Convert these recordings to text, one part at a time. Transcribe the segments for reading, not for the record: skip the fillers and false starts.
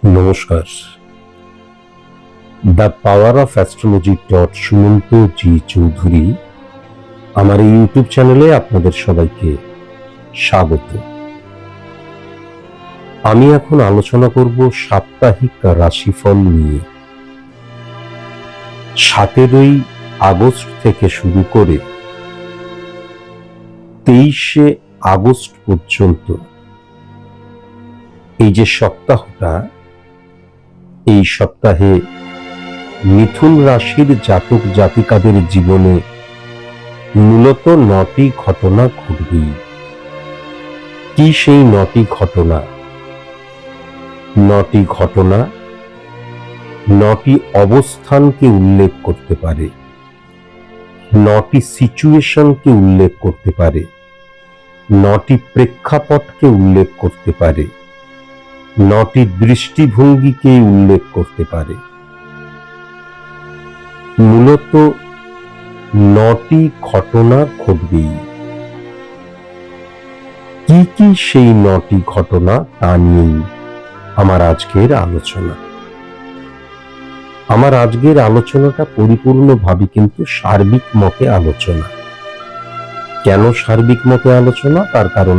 নমস্কার। The power of astrology Sumanta ji Chowdhury আমার এই ইউটিউব চ্যানেলে আপনাদের সবাইকে স্বাগত। আমি এখন আলোচনা করব সাপ্তাহিক রাশিফল নিয়ে। 17 আগস্ট থেকে শুরু করে 23 আগস্ট পর্যন্ত এই যে সপ্তাহটা, এই সপ্তাহে মিথুন রাশির জাতক জাতিকাদের জীবনে মূলত 9টি ঘটনা ঘটবে। কি সেই 9টি ঘটনা? 9টি ঘটনা 9টি অবস্থানকে উল্লেখ করতে পারে, 9টি সিচুয়েশনকে উল্লেখ করতে পারে, 9টি প্রেক্ষাপটকে উল্লেখ করতে পারে, 9টি দৃষ্টিভঙ্গিকে উল্লেখ করতে পারে। মূলত 9টি ঘটনা ঘটবেই। কি কি সেই 9টি ঘটনা তা নিয়েই আমার আজকের আলোচনা। আমার আজকের আলোচনাটা পরিপূর্ণভাবে কিন্তু সার্বিক মতে আলোচনা। কেন সার্বিক মতে আলোচনা? তার কারণ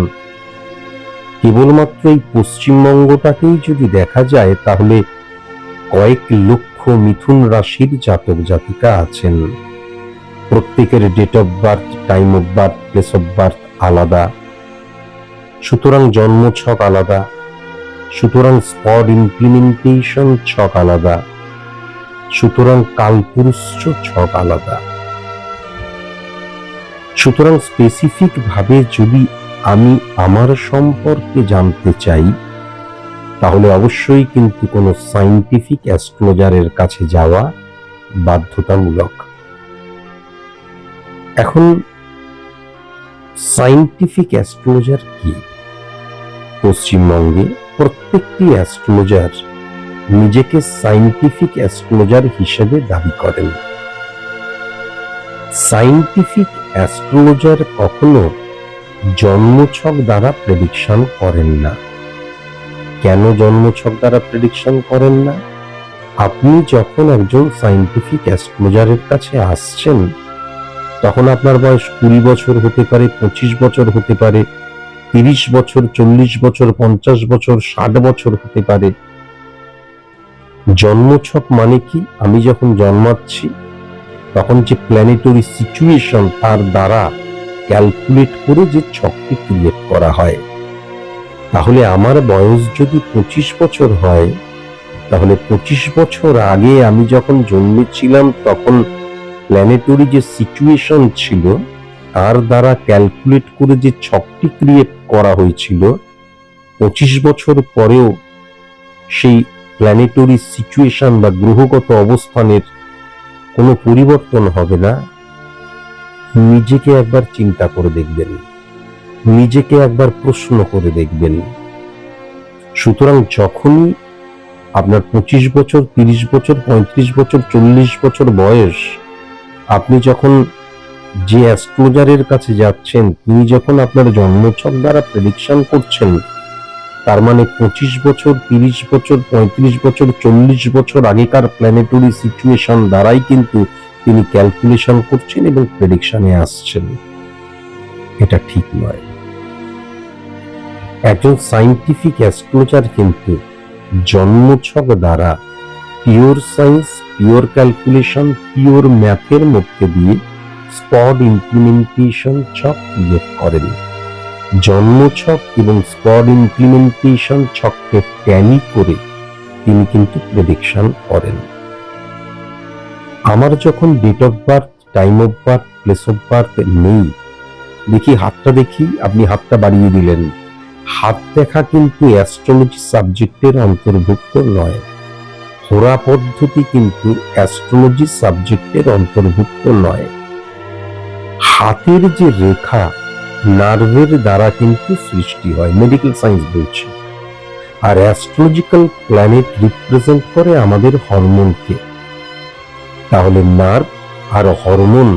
কেবলমাত্র এই পশ্চিমবঙ্গটাকেই যদি দেখা যায় তাহলে কয়েক লক্ষ মিথুন রাশির জাতক জাতিকা আছেন। প্রত্যেকের date of birth, time of birth, place of birth আলাদা, সুতরাং জন্ম ছক আলাদা, সুতরাং স্পট ইমপ্লিমেন্টেশন ছক আলাদা, সুতরাং কালপুরুষ ছক আলাদা। সুতরাং স্পেসিফিক ভাবে যদি আমি আমার সম্পর্কে জানতে চাই তাহলে অবশ্যই কিন্তু কোনো সায়েন্টিফিক অ্যাস্ট্রোলজারের কাছে যাওয়া বাধ্যতামূলক। এখন সায়েন্টিফিক অ্যাস্ট্রোলজার কি? পশ্চিমবঙ্গে প্রত্যেকটি অ্যাস্ট্রোলজার নিজেকে সায়েন্টিফিক অ্যাস্ট্রোলজার হিসেবে দাবি করেন। সায়েন্টিফিক অ্যাস্ট্রোলজার কখনো জন্মছক দ্বারা প্রেডিকশন করেন না। কেন জন্মছক দ্বারা প্রেডিকশন করেন না? আপনি যখন একজন সায়েন্টিফিক অ্যাস্ট্রোলজারের কাছে আসছেন তখন আপনার বয়স 20 বছর হতে পারে, 25 বছর হতে পারে, 30 বছর, 40 বছর, 50 বছর, 60 বছর হতে পারে। জন্মছক মানে কি? আমি যখন জন্মাচ্ছি তখন যে প্ল্যানেটরি সিচুয়েশন তার দ্বারা ক্যালকুলেট করে যে ছকটি ক্রিয়েট করা হয়। তাহলে আমার বয়স যদি 25 বছর হয় তাহলে 25 বছর আগে আমি যখন জন্মেছিলাম তখন প্ল্যানেটরি যে সিচুয়েশন ছিল তার দ্বারা ক্যালকুলেট করে যে ছকটি ক্রিয়েট করা হয়েছিল, 25 বছর পরেও সেই প্ল্যানেটরি সিচুয়েশন বা গ্রহগত অবস্থানের কোনো পরিবর্তন হবে না। নিজেকে একবার চিন্তা করে দেখবেন, নিজেকে একবার প্রশ্ন করে দেখবেন। সুতরাং যখনই আপনার 25 বছর, 30 বছর, 35 বছর, 40 বছর বয়স, আপনি যখন যে অ্যাস্ট্রোলজারের কাছে যাচ্ছেন তিনি যখন আপনার জন্মছক দ্বারা প্রেডিকশন করছেন, তার মানে 25 বছর, 30 বছর, 35 বছর, 40 বছর আগেকার প্ল্যানেটরি সিচুয়েশন দ্বারাই কিন্তু তিনি ক্যালকুলেশন করছেন এবং প্রেডিকশনে আসছেন। এটা ঠিক নয়। একজন সায়েন্টিফিক অ্যাস্ট্রোলজার কিন্তু জন্মছক দ্বারা pure science, pure calculation, pure ম্যাথের মধ্যে দিয়ে স্পট ইমপ্লিমেন্টেশন ছক ক্রিয়েট করেন। জন্মছক এবং স্পট ইমপ্লিমেন্টেশন ছককে ট্যালি করে তিনি কিন্তু প্রেডিকশন করেন। আমার যখন date of birth, time of birth, place of birth নেই, দেখি হাতটা, দেখি আপনি হাতটা বাড়িয়ে দিলেন, হাত দেখা কিন্তু অ্যাস্ট্রোলজি সাবজেক্টের অন্তর্ভুক্ত নয়। হোরা পদ্ধতি কিন্তু অ্যাস্ট্রোলজি সাবজেক্টের অন্তর্ভুক্ত নয়। হাতের যে রেখা নার্ভের দ্বারা কিন্তু সৃষ্টি হয়, মেডিকেল সায়েন্স বলছে। আর অ্যাস্ট্রোলজিক্যাল প্ল্যানেট রিপ্রেজেন্ট করে আমাদের হরমোনকে। তাহলে নার্ভ আর হরমোন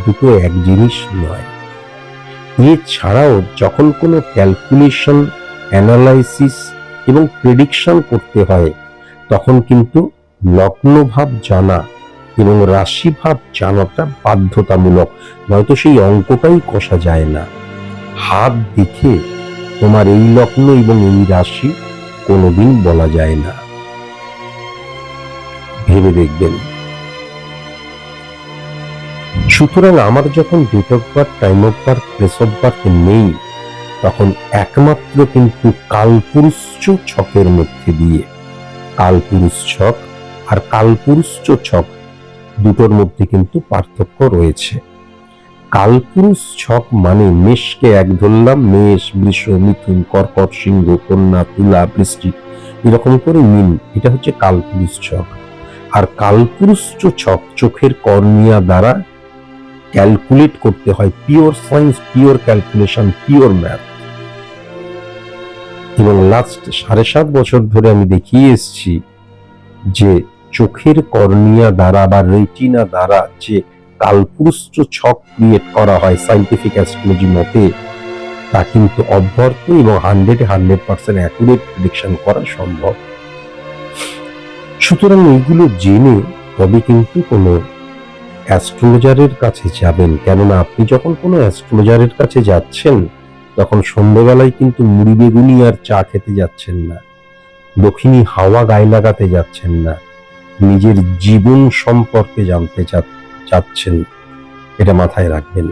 দুটো এক জিনিস নয়। এছাড়াও যখন কোনো ক্যালকুলেশন, অ্যানালাইসিস এবং প্রেডিকশন করতে হয়, তখন কিন্তু লগ্নভাব জানা এবং রাশিভাব জানাটা বাধ্যতামূলক, নয়তো সেই অঙ্কটাই কষা যায় না। হাত দেখে তোমার এই লগ্ন এবং এই রাশি কোনোদিন বলা যায় না, ভেবে দেখবেন। সুতরাং আমার যখন date of birth, time of birth, place of birth নেই, তখন একমাত্র কিন্তু কালপুরুষ ছকের মধ্যে দিয়ে, কালপুরুষ ছক আর কালপুরুষ ছক দুটোর মধ্যে কিন্তু পার্থক্য রয়েছে। কালপুরুষ ছক মানে মেষকে এক ধরলাম, মেষ, বৃষ, মিথুন, কর্কট, সিংহ, কন্যা, তুলা, বৃশ্চিক, এরকম করে মিন, এটা হচ্ছে কালপুরুষ ছক। আর কালপুরুষ ছক চোখের কর্নিয়া দ্বারা ক্যালকুলেট করতে হয়, pure science, pure calculation, pure math. এবং লাস্ট 7.5 বছর ধরে আমি দেখিয়ে এসেছি যে চোখের কর্নিয়া দ্বারা বা রেটিনা দ্বারা যে কালপুরুষ ছক ক্রিয়েট করা হয় সায়েন্টিফিক অ্যাস্ট্রোলজি মতে, তা কিন্তু অব্যর্থ এবং 100% অ্যাকুরেট প্রেডিকশন করা সম্ভব। সুতরাং এইগুলো জেনে তবে কিন্তু কোনো অ্যাস্ট্রোলজারের কাছে যাবেন। কেননা আপনি যখন কোনো অ্যাস্ট্রোলজারের কাছে যাচ্ছেন, তখন সন্ধ্যেবেলায় কিন্তু মুড়ি বেগুনি আর চা খেতে যাচ্ছেন না, দক্ষিণী হাওয়া গায়ে লাগাতে যাচ্ছেন না, নিজের জীবন সম্পর্কে জানতে চাচ্ছেন। এটা মাথায় রাখবেন।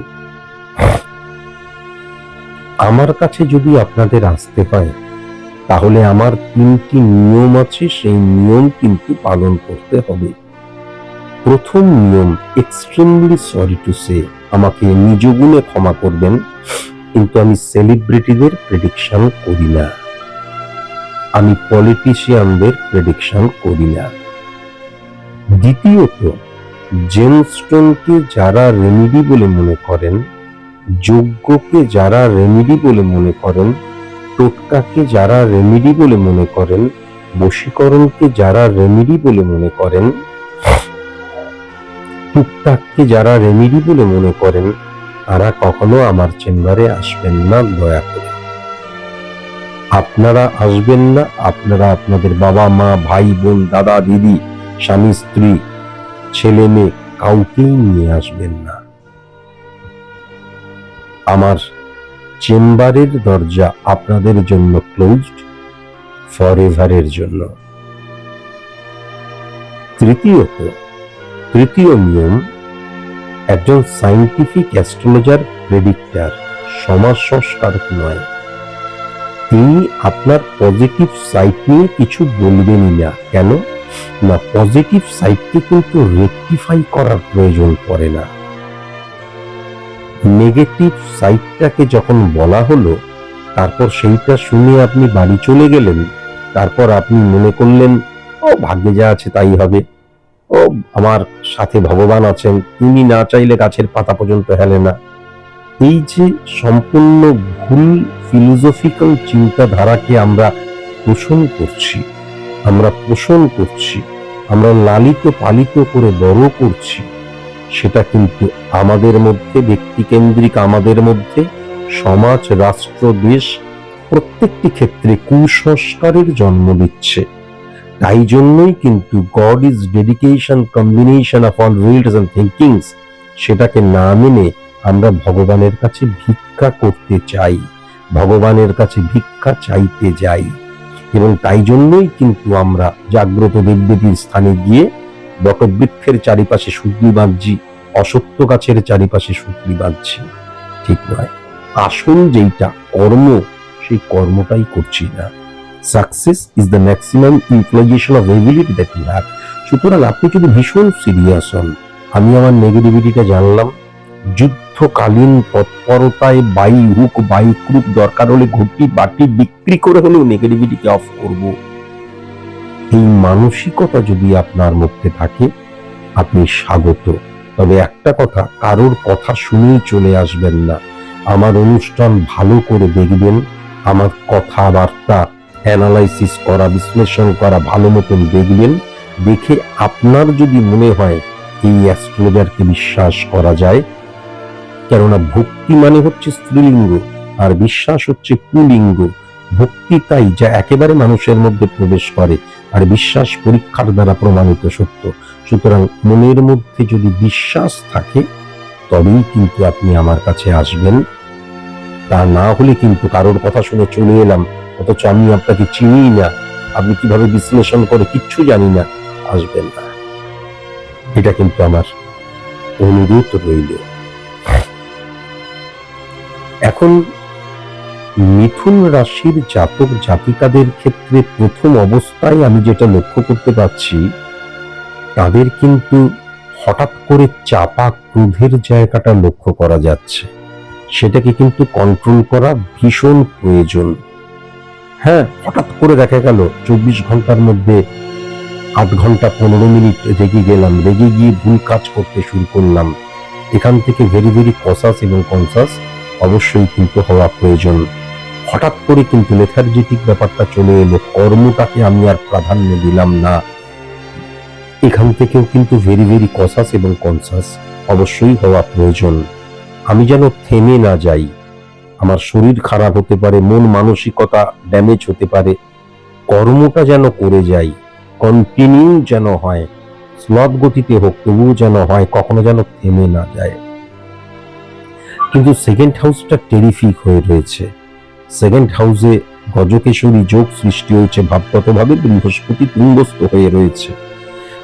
আমার কাছে যদি আপনাদের আসতে হয়, তাহলে আমার 3টি নিয়ম আছে, সেই নিয়ম কিন্তু পালন করতে হবে। প্রথম নিয়ম, এক্সট্রিমলি সরি টু সে, আমাকে নিজ গুণে ক্ষমা করবেন, কিন্তু আমি সেলিব্রিটিদের প্রেডিকশন করি না, আমি পলিটিশিয়ানদের প্রেডিকশন করি না। দ্বিতীয়ত, জেমস্টোনকে যারা রেমেডি বলে মনে করেন, যজ্ঞকে যারা রেমেডি বলে মনে করেন, টোটকাকে যারা রেমেডি বলে মনে করেন, বশীকরণকে যারা রেমেডি বলে মনে করেন, টুকটাককে যারা রেমেডি বলে মনে করেন, তারা কখনো আমার চেম্বারে আসবেন না, দয়া করে। আপনারা আসবেন না, আপনারা আপনাদের বাবা মা, ভাই বোন, দাদা দিদি, স্বামী স্ত্রী, ছেলে মেয়ে কাউকেই নিয়ে আসবেন না। আমার চেম্বারের দরজা আপনাদের জন্য ক্লোজড, ফরএভারের জন্য। তৃতীয় নিয়ম, একজন সায়েন্টিফিক অ্যাস্ট্রোলজার প্রেডিক্টর, সমাজ সংস্কারক নয়। তিনি আপনার পজিটিভ সাইড নিয়ে কিছু বলবেনই না। কেন না, পজিটিভ সাইডকে কিন্তু রেকটিফাই করার প্রয়োজন পড়ে না। নেগেটিভ সাইডটাকে যখন বলা হলো, তারপর সেইটা শুনে আপনি বাড়ি চলে গেলেন, তারপর আপনি মনে করলেন ও ভাগ্যে যা আছে তাই হবে, ও আমার সাথে ভগবান আছেন, তিনি না চাইলে গাছের পাতা পর্যন্ত হেলে না। এই যে সম্পূর্ণ ভুল ফিলোসফিক্যাল চিন্তাধারাকে আমরা পোষণ করছি, আমরা লালিত পালিত করে বড় করছি, সেটা কিন্তু আমাদের মধ্যে ব্যক্তিকেন্দ্রিক, আমাদের মধ্যে সমাজ, রাষ্ট্র, দেশ প্রত্যেকটি ক্ষেত্রে কুসংস্কারের জন্ম দিচ্ছে। তাই জন্যই কিন্তু God is dedication, combination of all wills and thinkings, সেটাকে না মেনে আমরা ভগবানের কাছে ভিক্ষা করতে চাই, ভগবানের কাছে ভিক্ষা চাইতে যাই। এবং তাই জন্যই কিন্তু আমরা জাগ্রত দেবদেবীর স্থানে গিয়ে বটবৃক্ষের চারিপাশে সুতলি বাঁধছি, অসত্য গাছের চারিপাশে সুতলি বাঁধছি। ঠিক নয়। আসল যেইটা কর্ম, সেই কর্মটাই করছি না। Success is the maximum utilisation of ability that you have. সুতরাং আপনি যদি ভীষণ সিরিয়াস হন, আমি আমার নেগেটিভিটিটা জানলাম, যুদ্ধকালীন তৎপরতায় বাই হুক বাই ক্রুক দরকার হলে ঘটি বাটি বিক্রি করে হলেও নেগেটিভিটিকে অফ করব, এই মানসিকতা যদি আপনার মধ্যে থাকে, আপনি স্বাগত। তবে একটা কথা, কারোর কথা শুনেই চলে আসবেন না। আমার অনুষ্ঠান ভালো করে দেখবেন, আমার কথাবার্তা অ্যানালাইসিস করা, বিশ্লেষণ করা ভালো মতন দেখবেন। দেখে আপনার যদি মনে হয় এই অ্যাস্ট্রোলজারকে বিশ্বাস করা যায়, কেননা ভক্তি মানে হচ্ছে স্ত্রীলিঙ্গ আর বিশ্বাস হচ্ছে পুলিঙ্গ। ভক্তি তাই যা একেবারে মানুষের মধ্যে প্রবেশ করে, আর বিশ্বাস পরীক্ষার দ্বারা প্রমাণিত সত্য। সুতরাং মনের মধ্যে যদি বিশ্বাস থাকে তবেই কিন্তু আপনি আমার কাছে আসবেন। তা না হলে কিন্তু কারোর কথা শুনে চলে এলাম, অথচ আমি আপনাকে চিনি না, আপনি কিভাবে বিশ্লেষণ করে কিচ্ছু জানি না, আসবেন না। এটা কিন্তু আমার অনুরোধ রইল। এখন মিথুন রাশির জাতক জাতিকাদের ক্ষেত্রে প্রথম অবস্থায় আমি যেটা লক্ষ্য করতে পারছি, তাদের কিন্তু হঠাৎ করে চাপা ক্রোধের জায়গাটা লক্ষ্য করা যাচ্ছে। সেটাকে কিন্তু কন্ট্রোল করা ভীষণ প্রয়োজন। হ্যাঁ, হঠাৎ করে দেখা গেল 24 ঘন্টার মধ্যে 8 ঘন্টা 15 মিনিট রেগে গেলাম, রেগে গিয়ে ভুল কাজ করতে শুরু করলাম। এখান থেকে ভেরি ভেরি কসাস এবং কনসাস অবশ্যই কিন্তু হওয়া প্রয়োজন। হঠাৎ করে কিন্তু লেথার্জিটিক ব্যাপারটা চলে এলো, কর্মটাকে আমি আর প্রাধান্য দিলাম না। এখান থেকেও কিন্তু ভেরি ভেরি কসাস এবং কনসাস অবশ্যই হওয়া প্রয়োজন। আমি যেন থেমে না যাই, আমার শরীর খারাপ হতে পারে, মন মানসিকতা ড্যামেজ হতে পারে, কর্মটা যেন করে যাই, কন্টিনিউ যেন হয়, স্লথ গতিতে হোক তবুও যেন হয়, কখনো যেন থেমে না যায়। কিন্তু সেকেন্ড হাউসটা টেরিফিক হয়ে রয়েছে। সেকেন্ড হাউসে গজকেশরী যোগ সৃষ্টি হয়েছে, ভাবগতভাবে বৃহস্পতি তুঙ্গস্থ হয়ে রয়েছে।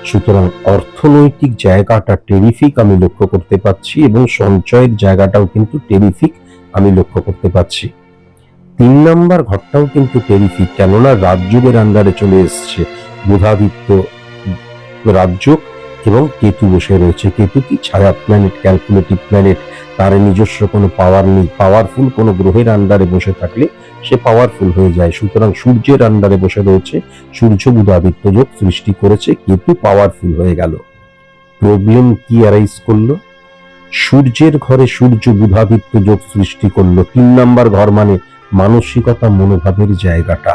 সুতরাং অর্থনৈতিক জায়গাটা টেরিফিক আমি লক্ষ্য করতে পাচ্ছি, এবং সঞ্চয়ের জায়গাটাও কিন্তু টেরিফিক আমি লক্ষ্য করতে পাচ্ছি। 3 নাম্বার ঘরটাও কিন্তু টেরিফিক, কেননা রাজযোগের আন্ডারে চলে এসছে। বুধাদিত্য রাজযোগ এবং কেতু বসে রয়েছে। কেতু কি ছায়া প্ল্যানেট, ক্যালকুলেটিভ প্ল্যানেট, তার নিজস্ব কোনো পাওয়ার নেই। পাওয়ারফুল কোনো গ্রহের আন্ডারে বসে থাকলে সে পাওয়ারফুল হয়ে যায়। সুতরাং সূর্যের আন্ডারে বসে রয়েছে, সূর্য বুধাদিত্য যোগ সৃষ্টি করেছে, কেতু পাওয়ারফুল হয়ে গেল। প্রবলেম কি অ্যারাইজ করলো? সূর্যের ঘরে সূর্য বুধাদিত্য যোগ সৃষ্টি করলো। 3 নাম্বার ঘর মানে মানসিকতা মনোভাবের জায়গাটা।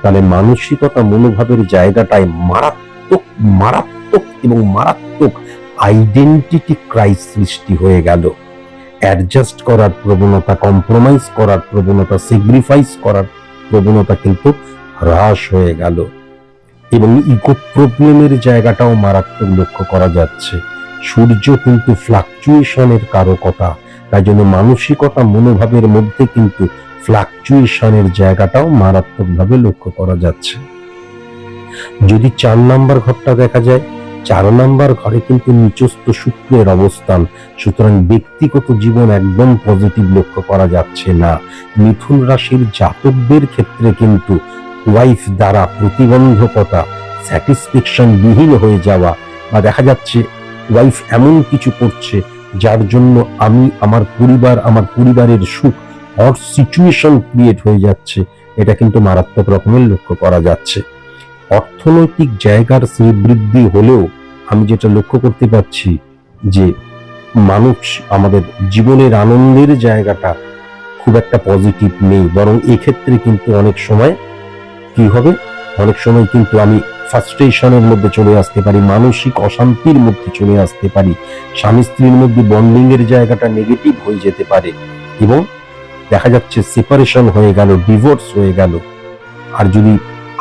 তাহলে মানসিকতা মনোভাবের জায়গাটায় মারাত্মক মারাত্মক এবং মারাত্মক আইডেন্টিটি ক্রাইস সৃষ্টি হয়ে গেল। অ্যাডজাস্ট করার প্রবণতা, কম্প্রোমাইজ করার প্রবণতা, স্যাক্রিফাইস করার প্রবণতা কিন্তু হ্রাস হয়ে গেল। এবং ইগো প্রবলেমের জায়গাটাও মারাত্মক লক্ষ্য করা যাচ্ছে। সূর্য কিন্তু ফ্লাকচুয়েশনের কারকতা, তাই জন্য মানসিকতা মনোভাবের মধ্যে কিন্তু ফ্লাকচুয়েশনের জায়গাটাও মারাত্মকভাবে লক্ষ্য করা যাচ্ছে। যদি 4 নাম্বার ঘরটা দেখা যায়, 4 নাম্বার ঘরে কিন্তু নিচস্থ শুক্রের অবস্থান। সুতরাং ব্যক্তিগত জীবন একদম পজিটিভ লক্ষ্য করা যাচ্ছে না। মিথুন রাশির জাতকদের ক্ষেত্রে কিন্তু ওয়াইফ দ্বারা প্রতিবন্ধকতা, স্যাটিসফ্যাকশন বিহীন হয়ে যাওয়া, বা দেখা যাচ্ছে ওয়াইফ এমন কিছু করছে যার জন্য আমি আমার পরিবারের সুখ হট সিচুয়েশন ক্রিয়েট হয়ে যাচ্ছে, এটা কিন্তু মারাত্মক রকমের লক্ষ্য করা যাচ্ছে। অর্থনৈতিক জায়গার শ্রীবৃদ্ধি হলেও আমি যেটা লক্ষ্য করতে পারছি যে মানুষ আমাদের জীবনের আনন্দের জায়গাটা খুব একটা পজিটিভ নেই। বরং এক্ষেত্রে কিন্তু অনেক সময় কি হবে, অনেক সময় কিন্তু আমি ফ্রাস্ট্রেশনের মধ্যে চলে আসতে পারি, মানসিক অশান্তির মধ্যে চলে আসতে পারি, স্বামী স্ত্রীর মধ্যে বন্ডিং এর জায়গাটা নেগেটিভ হয়ে যেতে পারে, এবং দেখা যাচ্ছে সেপারেশন হয়ে গেল, ডিভোর্স হয়ে গেল। আর যদি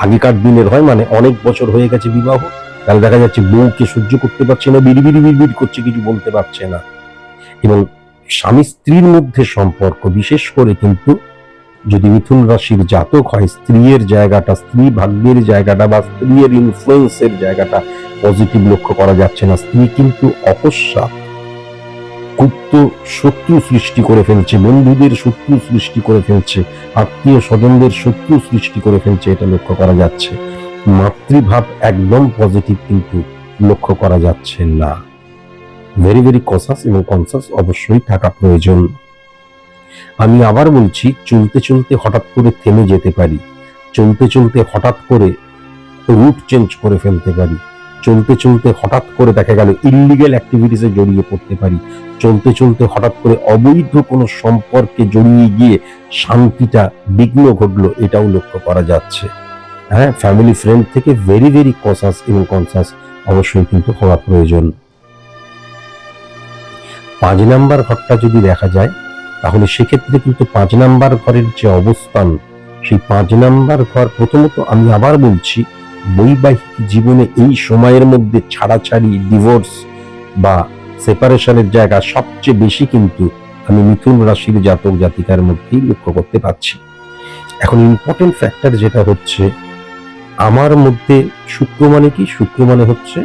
আগেকার দিনের হয়, মানে অনেক বছর হয়ে গেছে বিবাহ, তাহলে দেখা যাচ্ছে বউকে সহ্য করতে পারছে না, বিড়বিড় করছে, কিছু বলতে পারছে না। এবং স্বামী স্ত্রীর মধ্যে সম্পর্ক, বিশেষ করে কিন্তু যদি মিথুন রাশির জাতক হয়, স্ত্রীর জায়গাটা, স্ত্রী ভাগ্যের জায়গাটা বা স্ত্রীর ইনফ্লুয়েন্সের জায়গাটা পজিটিভ লক্ষ্য করা যাচ্ছে না। স্ত্রী কিন্তু অকস্মাৎ গুপ্ত শত্রু সৃষ্টি করে ফেলছে, বন্ধুদের শত্রু সৃষ্টি করে ফেলছে, আত্মীয় স্বজনদের শত্রু সৃষ্টি করে ফেলছে, এটা লক্ষ্য করা যাচ্ছে। মাতৃভাব একদম পজিটিভ কিন্তু লক্ষ্য করা যাচ্ছে না। ভেরি ভেরি কসাস এবং কনসাস অবশ্যই থাকা প্রয়োজন। আমি আবার বলছি, চলতে চলতে হঠাৎ করে থেমে যেতে পারি, চলতে চলতে হঠাৎ করে রুট চেঞ্জ করে ফেলতে পারি, চলতে চলতে হঠাৎ করে দেখা গেল ইল্লিগ্যাল অ্যাক্টিভিটিসে জড়িয়ে পড়তে পারি, চলতে চলতে হঠাৎ করে অবৈধ কোনো সম্পর্কে জড়িয়ে গিয়ে শান্তিটা বিঘ্ন ঘটলো, এটাও লক্ষ্য করা যাচ্ছে। হ্যাঁ, ফ্যামিলি ফ্রেন্ড থেকে ভেরি ভেরি কসাস এবং কনসাস অবশ্যই কিন্তু হওয়া প্রয়োজন। 5 নাম্বার ঘরটা যদি দেখা যায়, তাহলে সেক্ষেত্রে কিন্তু 5 নাম্বার ঘরের যে অবস্থান, সেই 5 নাম্বার ঘর, প্রথমত আমি আবার বলছি, বৈবাহিক জীবনে এই সময়ের মধ্যে ছাড়াছাড়ি, ডিভোর্স বা সেপারেশনের জায়গা সবচেয়ে বেশি কিন্তু আমি মিথুন রাশির জাতক জাতিকার মধ্যেই লক্ষ্য করতে পারছি। এখন ইম্পর্টেন্ট ফ্যাক্টর যেটা হচ্ছে, আমার মধ্যে শুক্র মানে কি? শুক্র মানে হচ্ছে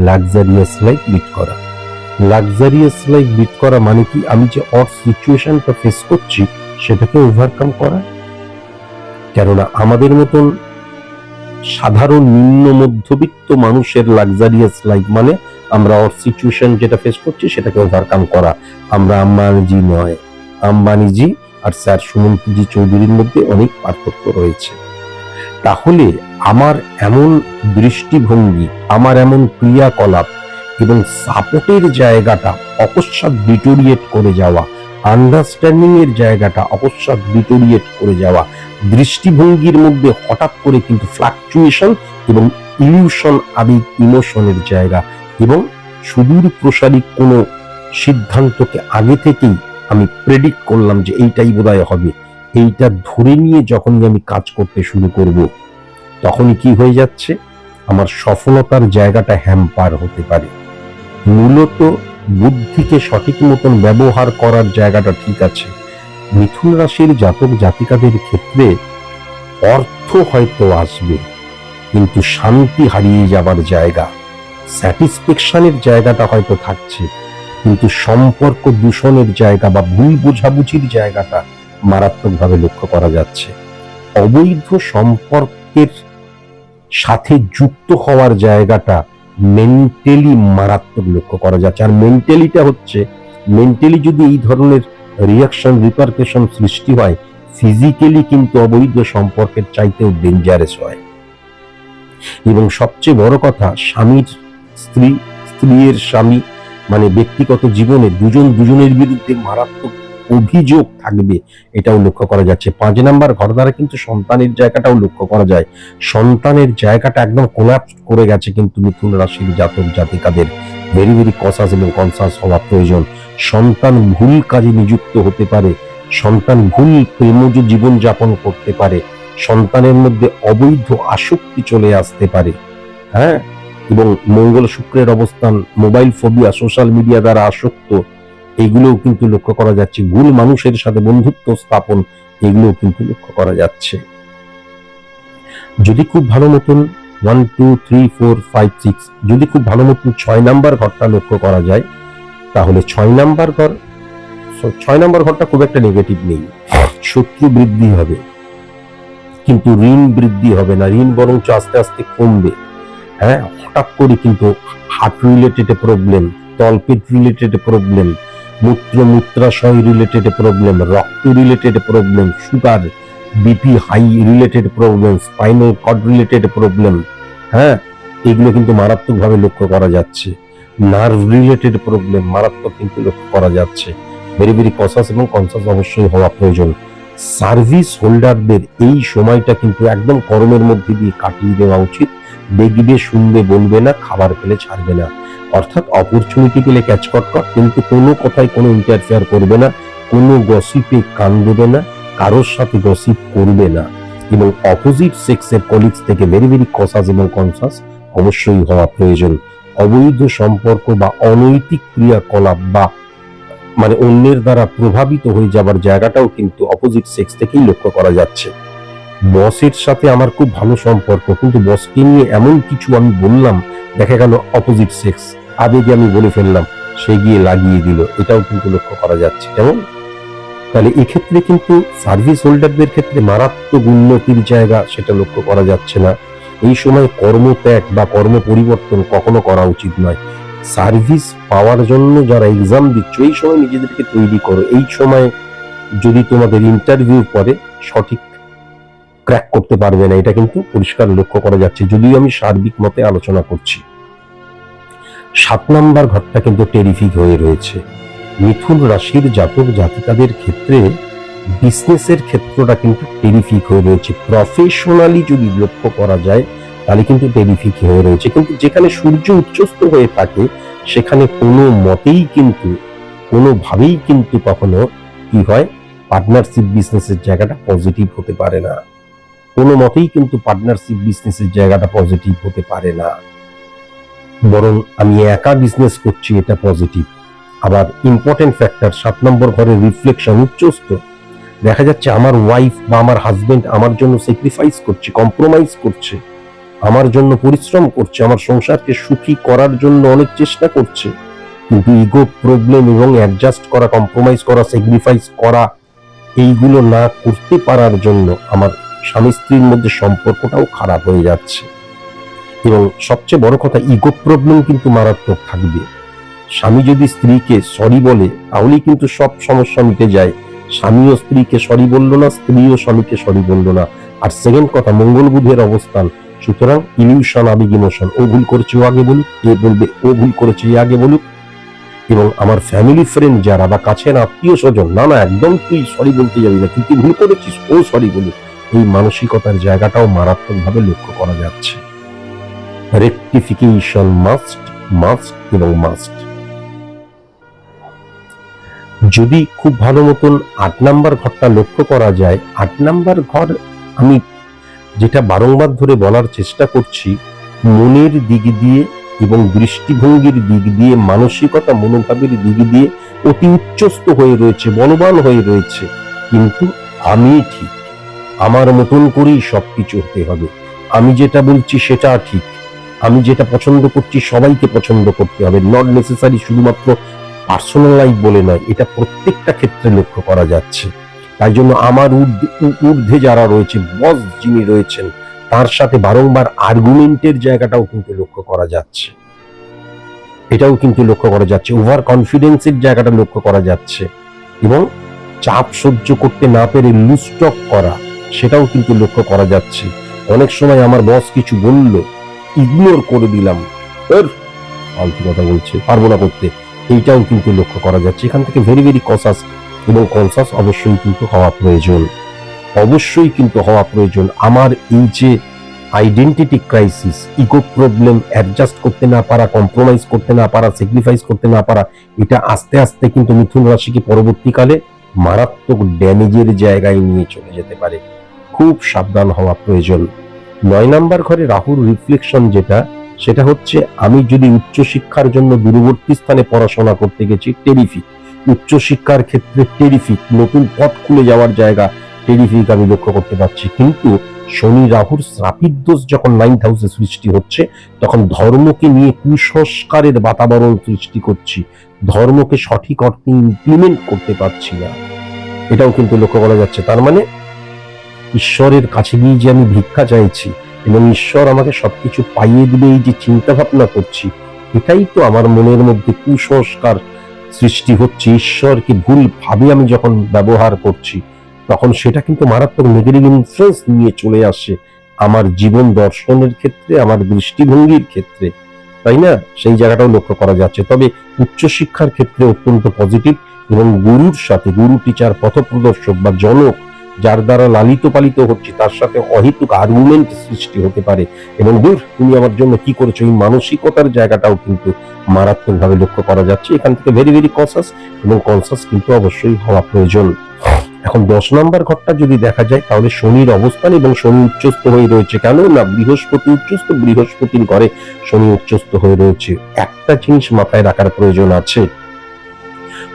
লাক্সারিয়াস লাইফ লিড করা। লাক্সারিয়াস লাইফ লিড করা মানে কি? আমি যে সিচুয়েশনটা ফেস করছি সেটাকে ওভারকাম করা। কেননা আমাদের মতন সাধারণ নিম্ন মধ্যবিত্ত মানুষের লাক্সারিয়াস লাইফ মানে আমরা সিচুয়েশন যেটা ফেস করছি সেটাকে ওভারকাম করা। আমরা আম্বানিজি নয়, আম্বানিজি আর স্যার সুমন্তজি চৌধুরীর মধ্যে অনেক পার্থক্য রয়েছে। তাহলে আমার এমন দৃষ্টিভঙ্গি, আমার এমন ক্রিয়াকলাপ এবং সাপোর্টের জায়গাটা অকস্মাৎ ডিটোরিয়েট করে যাওয়া, আন্ডারস্ট্যান্ডিং এর জায়গাটা অকস্মাৎ ডিটোরিয়েট করে যাওয়া, দৃষ্টিভঙ্গির মধ্যে হঠাৎ করে কিন্তু ফ্লাকচুয়েশন এবং ইলিউশন, আবেগ, ইমোশনের জায়গা, এবং সুদূর প্রসারী কোনো সিদ্ধান্তকে আগে থেকেই আমি প্রেডিক্ট করলাম যে এইটাই বোধহয় হবে, এইটা ধরে নিয়ে যখনই আমি কাজ করতে শুরু করব, তখনই কি হয়ে যাচ্ছে, আমার সফলতার জায়গাটা হ্যাম্পার হতে পারে। মূলত বুদ্ধিকে সঠিক মতন ব্যবহার করার জায়গাটা ঠিক আছে। মিথুন রাশির জাতক জাতিকাদের ক্ষেত্রে অর্থ হয়তো আসবে, কিন্তু শান্তি হারিয়ে যাবার জায়গা, স্যাটিসফ্যাকশনের জায়গাটা হয়তো থাকছে, কিন্তু সম্পর্ক দূষণের জায়গা বা ভুল বোঝাবুঝির জায়গাটা মারাত্মকভাবে লক্ষ্য করা যাচ্ছে। অবৈধ সম্পর্কের সাথে যুক্ত হওয়ার জায়গাটা মেন্টালি মারাত্মক লক্ষ্য করা যাচ্ছে। আর মেন্টালিটা হচ্ছে, মেন্টালি যদি এই ধরনের রিয়াকশন, রিপারকেশন সৃষ্টি হয়, ফিজিক্যালি কিন্তু অবৈধ সম্পর্কের চাইতেও ডেঞ্জারাস হয়। এবং সবচেয়ে বড় কথা, স্বামীর স্ত্রী, স্ত্রীর স্বামী, মানে ব্যক্তিগত জীবনে দুজন দুজনের বিরুদ্ধে মারাত্মক অভিযোগ থাকবে, এটাও লক্ষ্য করা যাচ্ছে। 5 নাম্বার ঘর দ্বারা কিন্তু সন্তানের জায়গাটাও লক্ষ্য করা যায়। সন্তানের জায়গাটা একদম কোলাপস করে গেছে কিন্তু মিথুন রাশির জাতক জাতিকাদের। ভেরি ভেরি কসাস এবং কনসাস হওয়া প্রয়োজন। সন্তান ভুল কাজে নিযুক্ত হতে পারে, সন্তান ভুল প্রেমজ জীবন যাপন করতে পারে, সন্তানের মধ্যে অবৈধ আসক্তি চলে আসতে পারে। হ্যাঁ, এবং মঙ্গল শুক্রের অবস্থান, মোবাইল ফোবিয়া, সোশ্যাল মিডিয়া দ্বারা আসক্ত, এগুলোও কিন্তু লক্ষ্য করা যাচ্ছে। ভুল মানুষের সাথে বন্ধুত্ব স্থাপন, এগুলোও কিন্তু লক্ষ্য করা যাচ্ছে। যদি খুব ভালো মতন 1 2 3 4 5 6 যদি খুব ভালো মতন 6 নাম্বার ঘরটা লক্ষ্য করা যায়, তাহলে 6 নাম্বার ঘরটা খুব একটা নেগেটিভ নেই। শত্রু বৃদ্ধি হবে, কিন্তু ঋণ বৃদ্ধি হবে না, ঋণ বরঞ্চ আস্তে আস্তে কমবে। হ্যাঁ, হঠাৎ করে কিন্তু হার্ট রিলেটেড প্রবলেম, তলপেট রিলেটেড প্রবলেম, মূত্রাশয় রিলেটেড প্রবলেম, রক্ত related problem, sugar, BP high related problem, spinal cord related problem, হ্যাঁ, এগুলো কিন্তু মারাত্মকভাবে লক্ষ্য করা যাচ্ছে। নার্ভ রিলেটেড প্রবলেম মারাত্মক কিন্তু লক্ষ্য করা যাচ্ছে। ভেরি ভেরি কনসাস এবং কনসাস অবশ্যই হওয়া প্রয়োজন। সার্ভিস হোল্ডারদের এই সময়টা কিন্তু একদম কর্মের মধ্যে দিয়ে কাটিয়ে দেওয়া উচিত। দেখবে, শুনবে, বলবে না, খাবার পেলে ছাড়বে না। অর্থাৎ অপরচুনিটি পেলে ক্যাচ কর, কিন্তু কোনো কথায় কোনো ইন্টারফেয়ার করবে না, কোনো গসিপে কান দেবে না, কারোর সাথে গসিপ করবে না। এবং অপোজিট সেক্সের কলিগস থেকে ভেরি ভেরি কনসাস এবং কনসাস অবশ্যই হওয়া প্রয়োজন। অবৈধ সম্পর্ক বা অনৈতিক ক্রিয়াকলাপ বা মানে অন্যের দ্বারা প্রভাবিত হয়ে যাবার জায়গাটাও কিন্তু অপোজিট সেক্স থেকেই লক্ষ্য করা যাচ্ছে। বসের সাথে আমার খুব ভালো সম্পর্ক, কিন্তু বসকে নিয়ে এমন কিছু আমি বললাম, দেখা গেল অপোজিট সেক্স আবেগে আমি বলে ফেললাম, সে গিয়ে লাগিয়ে দিল, এটাও কিন্তু লক্ষ্য করা যাচ্ছে। কেমন? তাহলে এক্ষেত্রে কিন্তু সার্ভিস হোল্ডারদের ক্ষেত্রে মারাত্মক উন্নতির জায়গা সেটা লক্ষ্য করা যাচ্ছে না। এই সময় কর্মত্যাগ বা কর্ম পরিবর্তন কখনো করা উচিত নয়। সার্ভিস পাওয়ার জন্য যারা এক্সাম দিচ্ছ, এই সময় নিজেদেরকে তৈরি করো। এই সময় যদি তোমাদের ইন্টারভিউ পরে সঠিক ক্র্যাক করতে পারবে না, এটা কিন্তু পরিষ্কার লক্ষ্য করা যাচ্ছে, যদিও আমি সার্বিক মতে আলোচনা করছি। 7 নাম্বার ঘরটা কিন্তু টেরিফিক হয়ে রয়েছে। মিথুন রাশির জাতক জাতিকাদের ক্ষেত্রে বিজনেসের ক্ষেত্রটা কিন্তু টেরিফিক হয়ে রয়েছে। প্রফেশনালি যদি লক্ষ্য করা যায় তাহলে কিন্তু টেরিফিক হয়ে রয়েছে, কিন্তু যেখানে সূর্য উচ্চস্থ হয়ে থাকে সেখানে কোনো মতেই কিন্তু কোনোভাবেই কিন্তু কখনো কি হয়, পার্টনারশিপ বিজনেসের জায়গাটা পজিটিভ হতে পারে না। কোনো মতেই কিন্তু পার্টনারশিপ বিজনেসের জায়গাটা পজিটিভ হতে পারে না, বরং আমি একা বিজনেস করছি এটা পজিটিভ। আবার ইম্পর্টেন্ট ফ্যাক্টর 7 নম্বর ঘরের রিফ্লেকশন উচ্চস্থ, দেখা যাচ্ছে আমার ওয়াইফ বা আমার হাজবেন্ড আমার জন্য স্যাক্রিফাইস করছে, কম্প্রোমাইজ করছে, আমার জন্য পরিশ্রম করছে, আমার সংসারকে সুখী করার জন্য অনেক চেষ্টা করছে, কিন্তু ইগো প্রবলেম এবং অ্যাডজাস্ট করা, কম্প্রোমাইজ করা, স্যাক্রিফাইস করা এইগুলো না করতে পারার জন্য আমার স্বামী স্ত্রীর মধ্যে সম্পর্কটাও খারাপ হয়ে যাচ্ছে। এবং সবচেয়ে বড় কথা, ইগো প্রবলেম কিন্তু মারাত্মক থাকবে। স্বামী যদি স্ত্রীকে সরি বলে তাহলেই কিন্তু সব সমস্যা মিটে যায়। স্বামীও স্ত্রীকে সরি বললো না, স্ত্রীও স্বামীকে সরি বললো না। আর সেকেন্ড কথা, মঙ্গল বুধের অবস্থান, সুতরাং ইলিউশন, আবেগ, ইমোশন, ও ভুল করেছে ও আগে বলুক, এ বলবে ও ভুল করেছে এ আগে বলুক। এবং আমার ফ্যামিলি ফ্রেন্ড যারা বা কাছের আত্মীয় স্বজন, না না একদম তুই সরি বলতে যাবি না, তুই কি ভুল করেছিস, ও সরি বলুক, এই মানসিকতার জায়গাটাও মারাত্মকভাবে লক্ষ্য করা যাচ্ছে। রেকটিফিকেশন মাস্ট, মাস্ট এবং মাস্ট। যদি খুব ভালো মতন 8 নাম্বার ঘরটা লক্ষ্য করা যায়, 8 নাম্বার ঘর আমি যেটা বারংবার ধরে বলার চেষ্টা করছি, মনের দিক দিয়ে এবং দৃষ্টিভঙ্গির দিক দিয়ে, মানসিকতা মনোভাবের দিক দিয়ে অতি উচ্চস্থ হয়ে রয়েছে, বলবান হয়ে রয়েছে, কিন্তু আমি ঠিক, আমার মতন করেই সবকিছু হতে হবে, আমি যেটা বলছি সেটা ঠিক, আমি যেটা পছন্দ করছি সবাইকে পছন্দ করতে হবে, নট নেসেসারি শুধুমাত্র পার্সোনাল লাইফ বলে নয়, এটা প্রত্যেকটা ক্ষেত্রে লক্ষ্য করা যাচ্ছে। তাই জন্য আমার ঊর্ধ্বে যারা রয়েছে, বস যিনি রয়েছেন, তার সাথে বারংবার আর্গুমেন্টের জায়গাটাও কিন্তু লক্ষ্য করা যাচ্ছে, এটাও কিন্তু লক্ষ্য করা যাচ্ছে। ওভার কনফিডেন্সের জায়গাটা লক্ষ্য করা যাচ্ছে, এবং চাপ সহ্য করতে না পেরে লুজ টক করা, সেটাও কিন্তু লক্ষ্য করা যাচ্ছে। অনেক সময় আমার বস কিছু বলল, ইগনোর করে দিলাম, ফালতু কথা বলছে, পারবো না করতে, এইটাও কিন্তু লক্ষ্য করা যাচ্ছে। এখান থেকে ভেরি ভেরি কনসাস এবং কনসাস অবশ্যই কিন্তু হওয়া প্রয়োজন, অবশ্যই কিন্তু হওয়া প্রয়োজন। আমার এই যে identity crisis, ego problem, adjust করতে না পারা, কম্প্রোমাইজ করতে না পারা, স্যাক্রিফাইস করতে না পারা, এটা আস্তে আস্তে কিন্তু মিথুন রাশিকে পরবর্তীকালে মারাত্মক ড্যামেজের জায়গায় নিয়ে চলে যেতে পারে, খুব সাবধান হওয়া প্রয়োজন। 9 নাম্বার ঘরে রাহুর রিফ্লেকশন যেটা, সেটা হচ্ছে আমি যদি উচ্চশিক্ষার জন্য দূরবর্তী স্থানে পড়াশোনা করতে গেছি, টেরিফিক, উচ্চশিক্ষার ক্ষেত্রে টেরিফিক, নতুন পথ খুলে যাওয়ার জায়গা টেরিফিক আমি লক্ষ্য করতে পারছি। কিন্তু শনি রাহুর শ্রাপিত দোষ যখন 9th হাউসে সৃষ্টি হচ্ছে, তখন ধর্মকে নিয়ে কুসংস্কারের বাতাবরণ সৃষ্টি করছি, ধর্মকে সঠিক অর্থে ইমপ্লিমেন্ট করতে পারছি না, এটাও কিন্তু লক্ষ্য করা যাচ্ছে। তার মানে ঈশ্বরের কাছে গিয়ে যে আমি ভিক্ষা চাইছি এবং ঈশ্বর আমাকে সবকিছু পাইয়ে দিবে, এই যে চিন্তা ভাবনা করছি, এটাই তো আমার মনের মধ্যে কুসংস্কার সৃষ্টি হচ্ছে। ঈশ্বরকে ভুল ভাবে আমি যখন ব্যবহার করছি, তখন সেটা কিন্তু মারাত্মক নেগেটিভ ইনফ্লুয়েন্স নিয়ে চলে আসে আমার জীবন দর্শনের ক্ষেত্রে, আমার দৃষ্টিভঙ্গির ক্ষেত্রে, তাই না? সেই জায়গাটাও লক্ষ্য করা যাচ্ছে। তবে উচ্চশিক্ষার ক্ষেত্রে অত্যন্ত পজিটিভ, এবং গুরুর সাথে, গুরু টিচার, পথপ্রদর্শক বা জনক যার দ্বারা লালিত পালিত হচ্ছে, তার সাথে অহেতুক আর্গুমেন্ট সৃষ্টি হতে পারে, এবং দূর তুমি আমার জন্য কি করেছো, এই মানসিকতার জায়গাটাও কিন্তু মারাত্মকভাবে লক্ষ্য করা যাচ্ছে। এখান থেকে ভেরি ভেরি কনসাস এবং কনসাস কিন্তু অবশ্যই হওয়া প্রয়োজন। এখন 10 নাম্বার ঘরটা যদি দেখা যায়, তাহলে শনির অবস্থান এবং শনি উচ্চস্থ হয়ে রয়েছে। কেন না, বৃহস্পতি উচ্চস্থ, বৃহস্পতির ঘরে শনি উচ্চস্থ হয়ে রয়েছে। একটা জিনিস মাথায় রাখার প্রয়োজন আছে,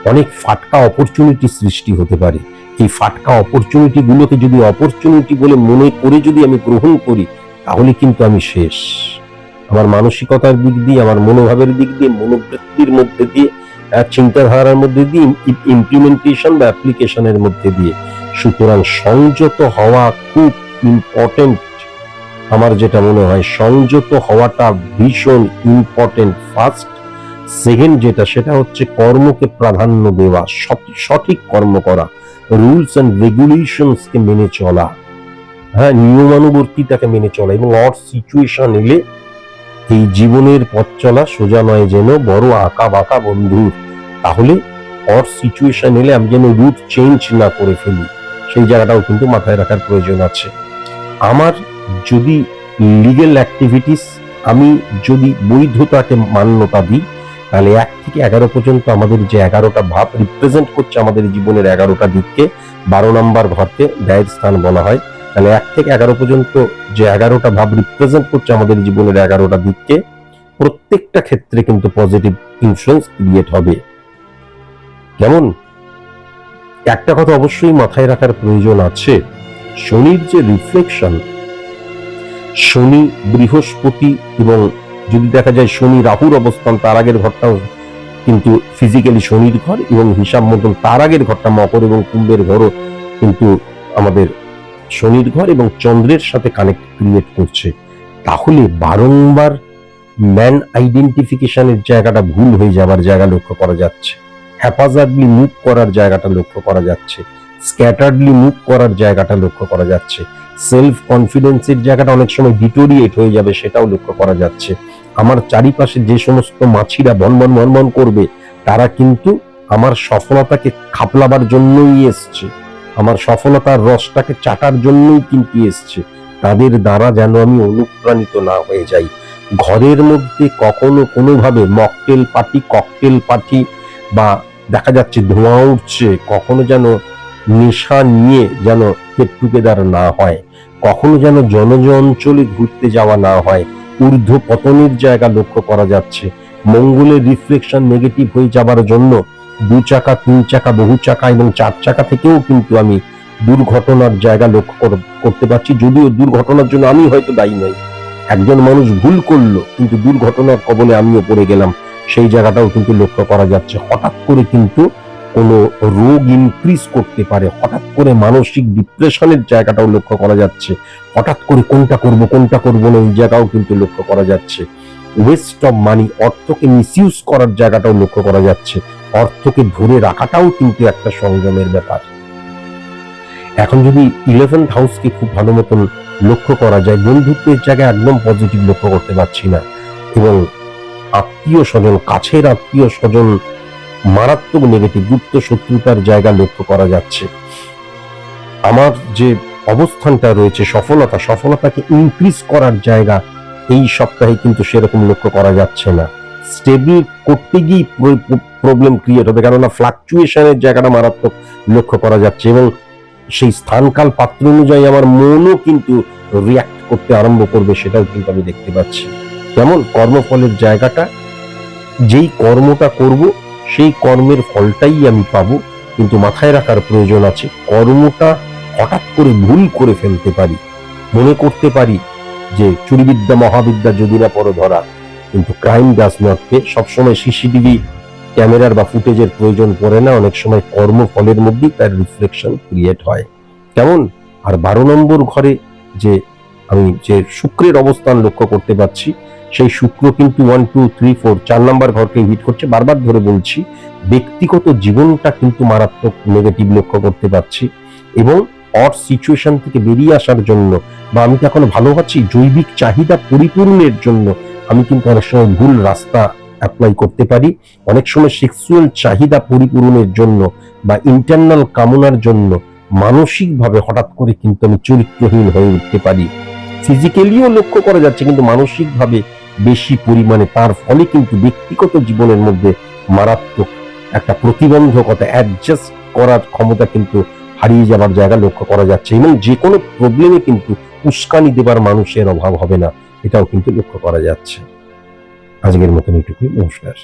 অনেক ফাটকা অপরচুনিটি সৃষ্টি হতে পারে। এই ফাটকা অপরচুনিটি গুলোকে যদি অপরচুনিটি বলে মনে করে যদি আমি গ্রহণ করি, তাহলে কিন্তু আমি শেষ। আমার মানসিকতার দিক দিয়ে, আমার মনোভাবের দিক দিয়ে, মনোবৃত্তির মধ্যে দিয়ে, চিন্তাধারার মধ্যে দিয়ে, ইমপ্লিমেন্টেশন বা অ্যাপ্লিকেশনের মধ্যে দিয়ে। সুতরাং সংযত হওয়া খুব ইম্পর্টেন্ট। আমার যেটা মনে হয়, সংযত হওয়াটা ভীষণ ইম্পর্টেন্ট। ফার্স্ট, সেকেন্ড যেটা, সেটা হচ্ছে কর্মকে প্রাধান্য দেওয়া, সঠিক কর্ম করা, রুলস এন্ড রেগুলেশনস কে মেনে চলা, হ্যাঁ, নিয়মানুবর্তিতাকে মেনে চলা, এবং অড সিচুয়েশন এলে এই জীবনের পথ চলা সোজা নয় যেন বড় আঁকা বাঁকা বন্ধুর। তাহলে অড সিচুয়েশন এলে আমি যেন রুট চেঞ্জ না করে ফেলি, সেই জায়গাটাও কিন্তু মাথায় রাখার প্রয়োজন আছে। আমার যদি লিগেল অ্যাক্টিভিটিস, আমি যদি বৈধতাকে মান্যতা দিই, তাহলে 1 থেকে 11 পর্যন্ত আমাদের যে 11টা ভাব রিপ্রেজেন্ট করছে আমাদের জীবনের 11টা দিককে, 12 নম্বর ঘরকে ব্যয়ের স্থান বলা হয়। তাহলে 1 থেকে 11 পর্যন্ত যে 11টা ভাব রিপ্রেজেন্ট করছে আমাদের জীবনের 11টা দিককে, প্রত্যেকটা ক্ষেত্রে কিন্তু পজিটিভ ইনফ্লুয়েন্স ক্রিয়েট হবে। কেমন? একটা কথা অবশ্যই মাথায় রাখার প্রয়োজন আছে, শনির যে রিফ্লেকশন, শনি বৃহস্পতি, এবং যদি দেখা যায় শনি রাহুর অবস্থান, তার আগের ঘরটাও কিন্তু ফিজিক্যালি শনির ঘর, এবং হিসাব মতন তার আগের ঘরটা মকর এবং কুম্ভের ঘরও কিন্তু আমাদের শনির ঘর এবং চন্দ্রের সাথে কানেক্ট ক্রিয়েট করছে। তাহলে বারংবার ম্যান আইডেন্টিফিকেশনের জায়গাটা ভুল হয়ে যাবার জায়গা লক্ষ্য করা যাচ্ছে, হ্যাপাজার্ডলি মুভ করার জায়গাটা লক্ষ্য করা যাচ্ছে, স্ক্যাটার্ডলি মুভ করার জায়গাটা লক্ষ্য করা যাচ্ছে, সেলফ কনফিডেন্সের জায়গাটা অনেক সময় ডিটোরিয়েট হয়ে যাবে, সেটাও লক্ষ্য করা যাচ্ছে। আমার চারিপাশে যে সমস্ত মাছিরা ভনভন ভনভন করবে, তারা কিন্তু আমার সফলতাকে খাপলাবার জন্যই এসছে, আমার সফলতার রসটাকে চাটার জন্যই কিন্তু এসছে। তাদের দ্বারা যেন আমি অনুপ্রাণিত না হয়ে যাই। ঘরের মধ্যে কখনো কোনোভাবে মকটেল পার্টি, ককটেল পার্টি, বা দেখা যাচ্ছে ধোঁয়া উঠছে, কখনো যেন নেশা নিয়ে যেন গেট টুগেদার না হয়, কখনো যেন অঞ্চলে ঘুরতে যাওয়া না হয়। ঊর্ধ্ব পতনের জায়গা লক্ষ্য করা যাচ্ছে। মঙ্গলের রিফ্লেকশন নেগেটিভ হয়ে যাবার জন্য 2 চাকা, 3 চাকা, বহু চাকা এবং 4 চাকা থেকেও কিন্তু আমি দুর্ঘটনার জায়গা লক্ষ্য করতে পারছি। যদিও দুর্ঘটনার জন্য আমি হয়তো দায়ী নই, একজন মানুষ ভুল করলো, কিন্তু দুর্ঘটনার কবলে আমিও পড়ে গেলাম, সেই জায়গাটাও কিন্তু লক্ষ্য করা যাচ্ছে। হঠাৎ করে কিন্তু কোনো রোগ ইনক্রিজ করতে পারে, হঠাৎ করে মানসিক ডিপ্রেশনের জায়গাটাও লক্ষ্য করা যাচ্ছে, হঠাৎ করে কোনটা করব না এই জায়গাও কিন্তু লক্ষ্য করা যাচ্ছে। ওয়েস্ট অফ মানি, অর্থকে মিসইউজ করার জায়গাটাও লক্ষ্য করা যাচ্ছে। অর্থকে ধরে রাখাটাও কিন্তু একটা সংযমের ব্যাপার। এখন যদি 11th হাউসকে খুব ভালো মতন লক্ষ্য করা যায়, বন্ধুত্বের জায়গায় একদম পজিটিভ লক্ষ্য করতে পারছি না, এবং আত্মীয় স্বজন, কাছের আত্মীয় স্বজন মারাত্মক নেগেটিভ, গুপ্ত শত্রুতার জায়গা লক্ষ্য করা যাচ্ছে। আমার যে অবস্থানটা রয়েছে, সফলতাকে ইনক্রিজ করার জায়গা এই সপ্তাহে কিন্তু সেরকম লক্ষ্য করা যাচ্ছে না। স্টেবল করতে গিয়ে প্রবলেম ক্রিয়েট হবে, কেননা ফ্লাকচুয়েশনের জায়গাটা মারাত্মক লক্ষ্য করা যাচ্ছে, এবং সেই স্থানকাল পাত্র অনুযায়ী আমার মনও কিন্তু রিয়াক্ট করতে আরম্ভ করবে, সেটাও কিন্তু আমি দেখতে পাচ্ছি। যেমন কর্মফলের জায়গাটা, যেই কর্মটা করব সেই কর্মের ফলটাই আমি পাবো, কিন্তু মাথায় রাখার প্রয়োজন আছে কর্মটা হঠাৎ করে ভুল করে ফেলতে পারি, মনে করতে পারি যে চুরিবিদ্যা মহাবিদ্যা যদি না পড়ো ধরা, কিন্তু ক্রাইম ডাজ নট পে। সবসময় সিসিটিভি ক্যামেরার বা ফুটেজের প্রয়োজন পড়ে না, অনেক সময় কর্মফলের মধ্যেই তার রিফ্লেকশন ক্রিয়েট হয়। কেমন? আর 12 নম্বর ঘরে যে আমি যে শুক্রের অবস্থান লক্ষ্য করতে পারছি, সেই শুক্র কিন্তু 1, 2, 3, 4 4 নম্বর ঘরকে হিট করছে। বারবার ধরে বলছি, ব্যক্তিগত জীবনটা কিন্তু মারাত্মক নেগেটিভ লক্ষ্য করতে পারছি, এবং অড সিচুয়েশন থেকে বেরিয়ে আসার জন্য, বা আমি এখন ভালো আছি, জৈবিক চাহিদা পরিপূরণের জন্য আমি কিন্তু অনেক সময় ভুল রাস্তা অ্যাপ্লাই করতে পারি। অনেক সময় সেক্সুয়াল চাহিদা পরিপূরণের জন্য বা ইন্টারনাল কামনার জন্য মানসিকভাবে হঠাৎ করে কিন্তু আমি চরিত্রহীন হয়ে উঠতে পারি। ফিজিক্যালিও লক্ষ্য করা যাচ্ছে, কিন্তু মানসিকভাবে বেশি পরিমাণে, তার ফলে কিন্তু ব্যক্তিগত জীবনের মধ্যে মারাত্মক একটা প্রতিবন্ধকতা, অ্যাডজাস্ট করার ক্ষমতা কিন্তু হারিয়ে যাবার জায়গা লক্ষ্য করা যাচ্ছে, এবং যে কোনো প্রবলেমে কিন্তু উস্কানি দেবার মানুষের অভাব হবে না, এটাও কিন্তু লক্ষ্য করা যাচ্ছে। আজকের মতন এটুকুই, নমস্কার।